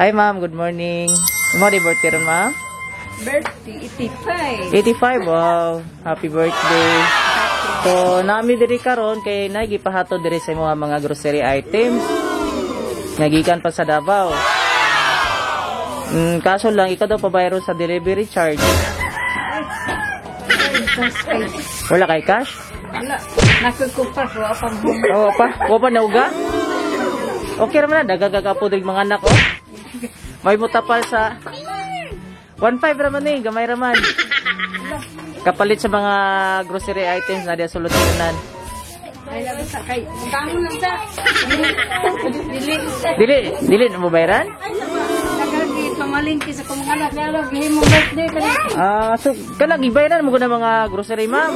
Hi ma'am, good morning. Mo di birthday ron ma'am? Birthday, 85. 85, wow. Happy birthday. So, nami diri karon kay nagipahatod diri sa mga grocery items. Nagikan pa sa Davao. Kaso lang, ikaw daw pabayro sa delivery charge. Wala kay cash? Wala. Nagkukumpar ko apang Oo pa. O pa nauga? Okay naman na. Dagagapo diri mga anak oh. May mutapal sa 1.5 raman eh. Gamay raman. Kapalit sa mga grocery items na diya sulod-sulunan. ay labi sa kay. Tango lang sa. Dili na mo bayaran? Nagagi pamalingki sa kong anak lalo gihimo birthday kani. So kanang gibayaran mo ko na mga grocery ma'am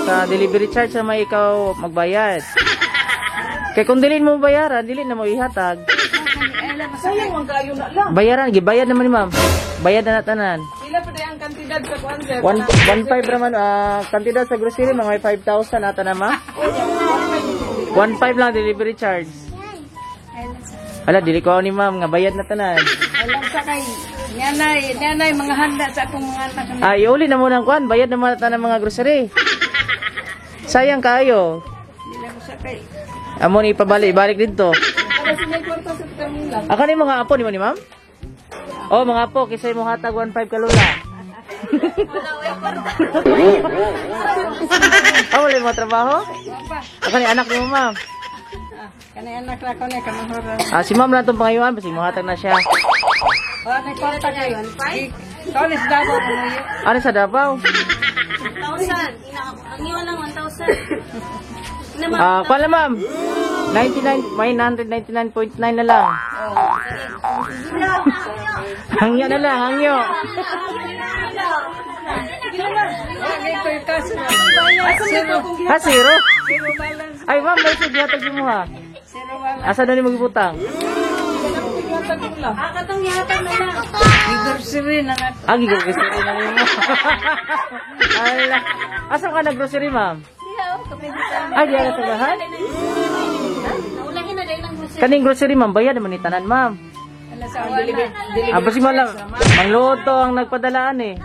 sa delivery charge na may ikaw magbayad. Kay kung dili mo bayaran, dili na mo ihatag. Sayang ang kayo na lang. Bayaran, gibayad naman ni ma'am. Bayad na tanan. Sila pa ang kantidad sa kwanser. 1.5 naman kantidad sa grocery mga may 5,000 ata na ma'am. 1.5 lang delivery charge. Ala, dili ko ni ma'am nga bayad na tanan. Alam sa kay. Nanay mga handa sa akong mga anak. Ay, uli na mo ng kwan, bayad na mo tanan mga grocery. Sayang kayo. Dili ko sa kay. Amo ni pabalik dito. Para sa may kwarta sa kanila. Ako ni mga apo ni mo ni ma'am? Oh, mga apo, kisay mo hatag 1.5 kalula. Wala mo trabaho? Ako ni anak ni mo ma'am. Kanay anak ra ko ni kamahoran. Si ma'am lang itong pangayuan, kasi mo hatag na siya. Oh, may kwarta kayo. Tolis daw ko mo. Ano sa Davao? 1,000. Ang iwan lang 1,000. Pala ma'am, 999.9 na lang. Hangyo na lang, hangyo. Lagi ko yung kaso. Ha, zero? Zero balance. Ay ma'am, may sudyatag mo ha. Zero balance. Asa na ni magibutang? Katong yatag na lang. Grocery na nga. Agi ko grocery na rin mo. Ala. Asa ka na grocery ma'am? Ay, di ka tagahan? Naulahin na dahil ang gusto. Kaning grocery ma'am, bayad naman ni tanan ma'am. Ala sa wala. Basi mo lang, mangluto ang nagpadalaan eh.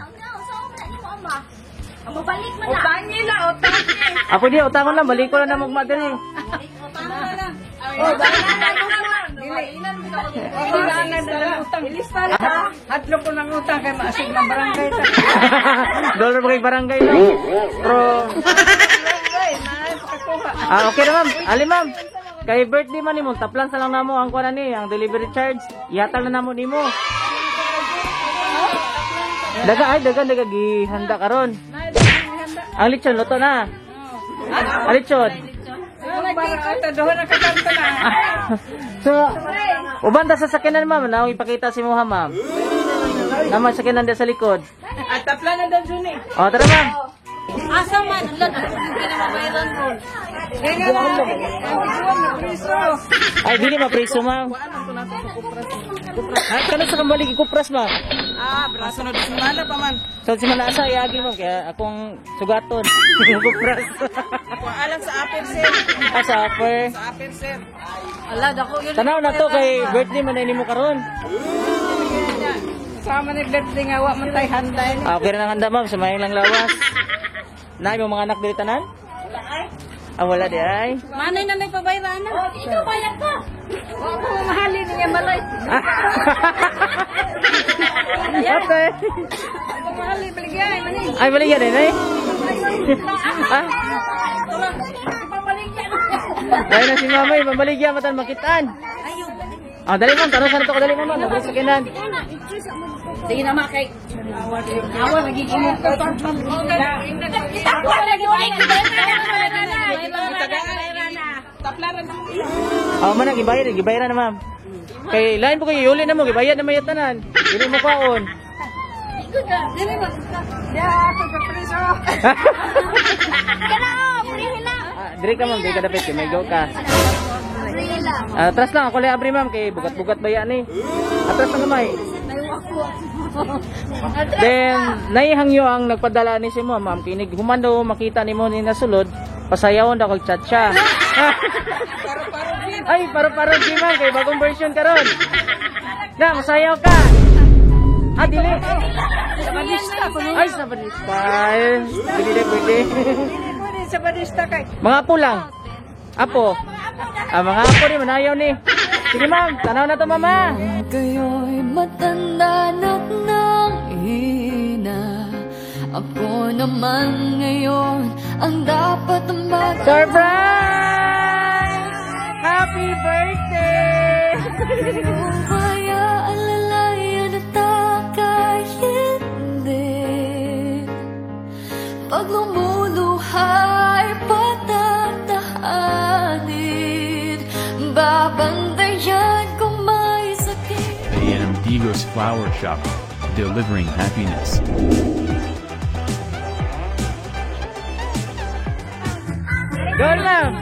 Mabalik mo na. Utangi na, utangi. Apo di, utangon lang, balik ko lang na magmadali. Utang mo na lang. Oh, dili na dalang utang. Ilista na. Hadlo ko ng utang kay maasig ng barangay ta. Dollar pa kay barangay lang. Pero, okay na ma'am. Ali ma'am, kay birthday man ni mo, taplan sa lang na mo ang kuha na ni, ang delivery charge. Ihatag na namo ni mo. Daga, gihanda karon. Ang lechon, luto na. Ang lechon. So, ubanda sa sakinan ma'am, na ipakita si Moha ma'am. Naman sakinan din sa likod. At tapla na daw dun eh. O, tara ma'am. Asa man. Hindi na mabayran mo. Kaya nga na. Ang priso. Ay, dili mapriso ma'am. Ay, kano sa kambalik ikupras ma'am? Braso na dismana pa man. So, si Manasa, iagi ma'am, kaya akong sugaton. Ikupras. Alam sa apel sir. Sa upper. Sa apel sir. Ala, dako yun. Tanaw na to, kay birthday man na mo karon. Sama ni birthday nga wa man tay handay. Okay na handa ma'am, sumayang lang lawas. Naay mo mga anak dili tanan? Wala di ay. Manay na nagpabayran na. Ikaw bayad ka. Wa ko mahalin niya balay. Okay. Ako mahalin baligay man ni. Ay, balik yan eh. Ay na si mamay, mabaligyan matan makitaan. Dali ma'am, tanong sa nato ko, dali ma'am, nabalik sa kinan. Sige na makay. Awa nagiging mo ko. Taplaran na. Man, gibayaran na ma'am. Kay lain po kayo, yuli na mo, gibayad na may tanan. Dili mo kaon. Dili ba? Ya, ako sa priso. Kana, prihila. Diri ka ma'am, di ka dapat, may go ka. Prihila. Atras lang, ako lang abri ma'am, kay bugat-bugat ba yan eh. Atras lang kamay. Then, naihangyo ang nagpadala ni si mo, ma'am. Kinig humando, makita ni mo ni nasulod, pasayawon daw kag chat siya. Ay, paro-paro di ma'am, kay bagong version karon. Na, masayaw ka. Ah, dili. Sa badista ko. Ay, sa balista. Dili na pwede. Pwede sa badista kay. Mga apo lang. Apo. Ah, mga apo ni, manayaw ni. Sige ma'am, tanaw na to mama. Kayo'y matanda ng ina. Ako naman ngayon ang dapat mag- Surprise! Happy birthday! Kaya alalayan at kahit hindi. Pag lumuluhay patatahanin. Babantayan kung may sakit. A.M. Digos Flower Shop, delivering happiness. Doon ma'am!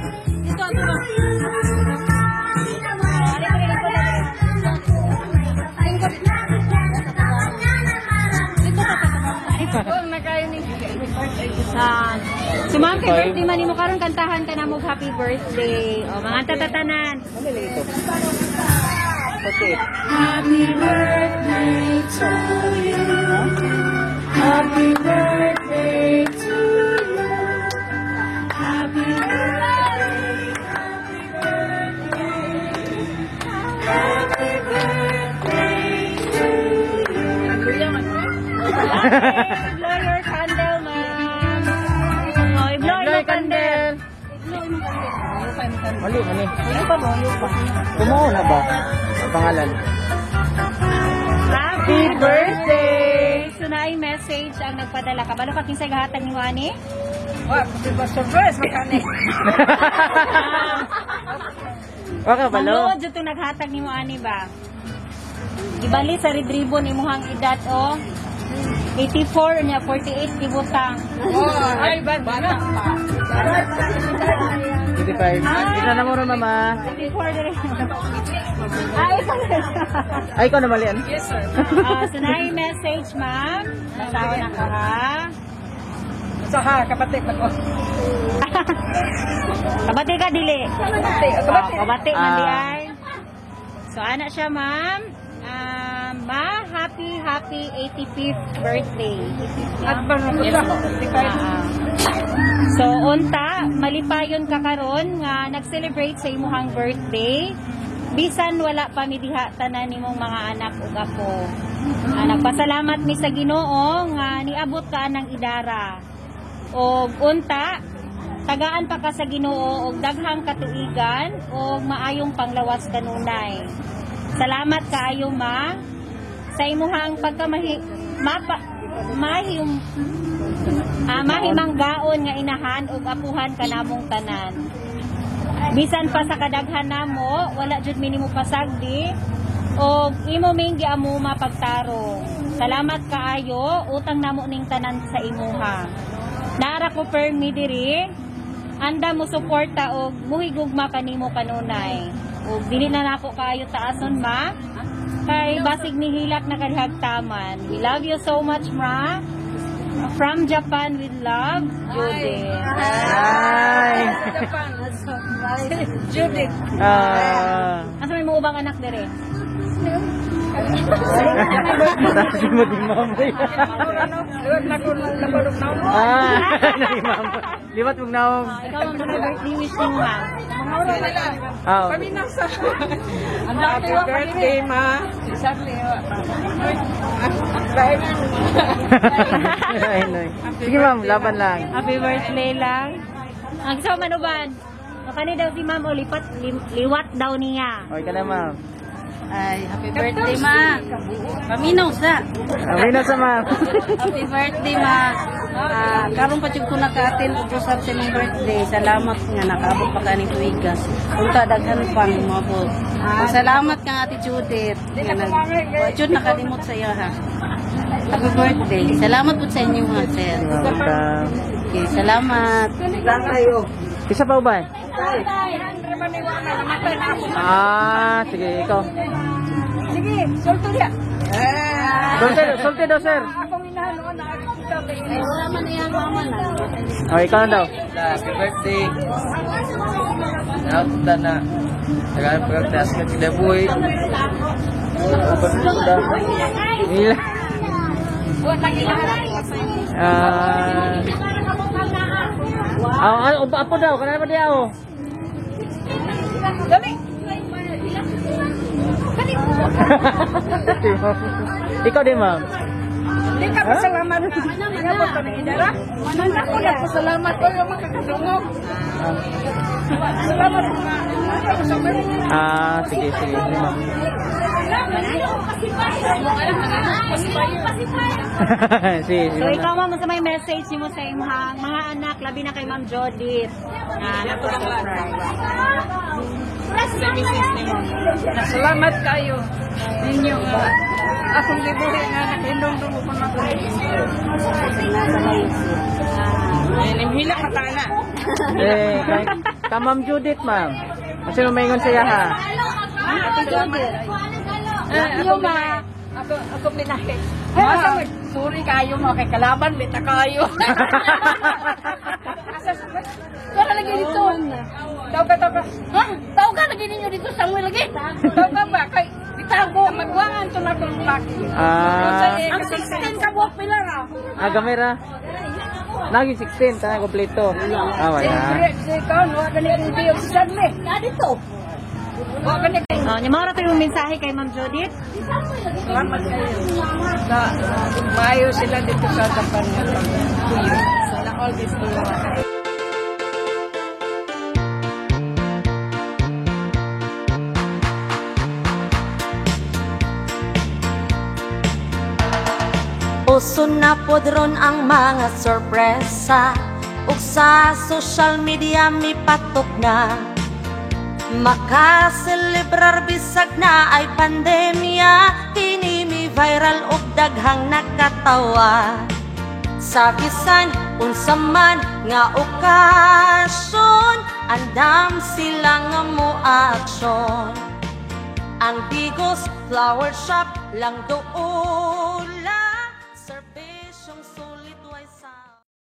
Si ma'am, kay birthday man mo karon kantahan ka na mo happy birthday. O mga tatatanan. Okay. Happy birthday to you. Happy birthday to you. Happy birthday. Happy birthday to you. Blow your candle, ma'am. O, i-blow Blow yung candle. Mali, mali. Kumuha na ba? Ang pangalan. Happy birthday! So na message ang nagpadala. Kabalo ka kinsay gahatag ni Wani? Wa, pwede ba surprise makani. Waka balo. Mangluod dito naghatag ni Wani ba? Ibalik sa red ribbon imuhang edad o 84 niya 48 gibutang. Oh, ay bad na. 55. Ina na mo ron mama. 84 dire. Ay, Ay, ikaw na mali. Ano? Yes, sir. so na message, ma'am. Nasawa na ko ha. Sa ha, kapatid ko. Kabati ka dili. Kapatid, kapatid. Kabati man Ah. di ay. So ana siya, ma'am. Ma, happy 85th birthday. At ba na ko siya? So unta, malipayon ka karon nga nag-celebrate sa imuhang birthday. Bisan wala pa mi diha tanan nimong mga anak ug apo. Nagpasalamat mi sa Ginoo nga niabot ka ng idara. Og unta, tagaan pa ka sa Ginoo og daghang katuigan og maayong panglawas kanunay. Salamat kaayo ma sa imuhang mahimanggaon nga inahan ug apuhan kanamong tanan. Bisan pa sa kadaghan namo, wala jud minimo pasagdi og imo ming giamo mapagtarong. Salamat kaayo, utang namo ning tanan sa imuha. Nara ko permi diri, anda mo suporta og muhigugma kanimo kanunay. Ug dili na nako kaayo taason ma. Kay basig ni hilak na kadihagtaman. We love you so much, ma. From Japan with love, Judith. Ay. Judith. Asa may mga ubang anak dire? Tapos mo din mamay. Luwag na ko nabalog na mo. Liwat mong naong. Ikaw ang mga birthday wish mo, ma. Mga oras nila. Oh. Kami nasa. Happy birthday, ma. Exactly. Dahil Ay, nay. Sige ma'am, laban lang. Happy birthday lang. Ang sa manuban. Makani daw si ma'am o liwat daw niya. Okay ka na ma'am. Ay, happy birthday, ma. Paminaw sa. Amina sa ma'am. Happy birthday, ma. Karon pa jud ko naka-attend og usab sa imong birthday. Salamat nga nakaabot pa kaning tuigas. Unta daghan pang moabot. Salamat kang Ate Judith. Nga jud nakalimot sa iya ha. Happy birthday. Salamat po sa inyo mga sir. Welcome. Okay, salamat. Isa pa ba? Sige, ikaw. sige, solto niya. Solte daw, sir. Akong inahanoon na kita. Wala man yan, mama na. Okay, ikaw na daw. Happy birthday. Napunta na. Nagpagtas ka kinabuhi. Mila. Apo daw, kanina pa diya oh. Ikaw din, ma'am. Hindi ka pasalamat na. Inabot ka ng idara. Ako nagpasalamat ko yung makakadungog. Salamat mga. Sige, ma'am. Sige, So ikaw ma'am, sa may message mo sa imong mga anak, labi na kay Ma'am Judith. Salamat kayo. Ninyo nga. Akong gibuhi nga nakindong mo pa na ko. Hila ka na. Ka Ma'am Judith, ma'am. Kasi lumayngon siya ha. Ate Judith. Ako ma. Ako pinahe. Sorry kayo mga kay kalaban, bita kayo. Wala lagi dito. Tao ka. Ha? Tao ka lagi ninyo dito sa mo lagi. Tao ka ba? Kay bitago magwangan to na tong laki. Ang 16 ka buwak pila ra. Gamay ra. Naging 16, tanay kompleto. Wala. Ikaw, wala ganito yung biyog sa me. Dito. Wala ganito. Yung mga yung mensahe kay Ma'am Judith. Salamat kayo. Maayo sila dito sa Japan. Sana all this to Uso na podron ang mga sorpresa ug sa social media mi patok na makaselebrar bisag na ay pandemya kini mi viral ug daghang nakatawa sa bisan unsa man nga okasyon andam sila nga mo aksyon ang Bigos Flower Shop lang doon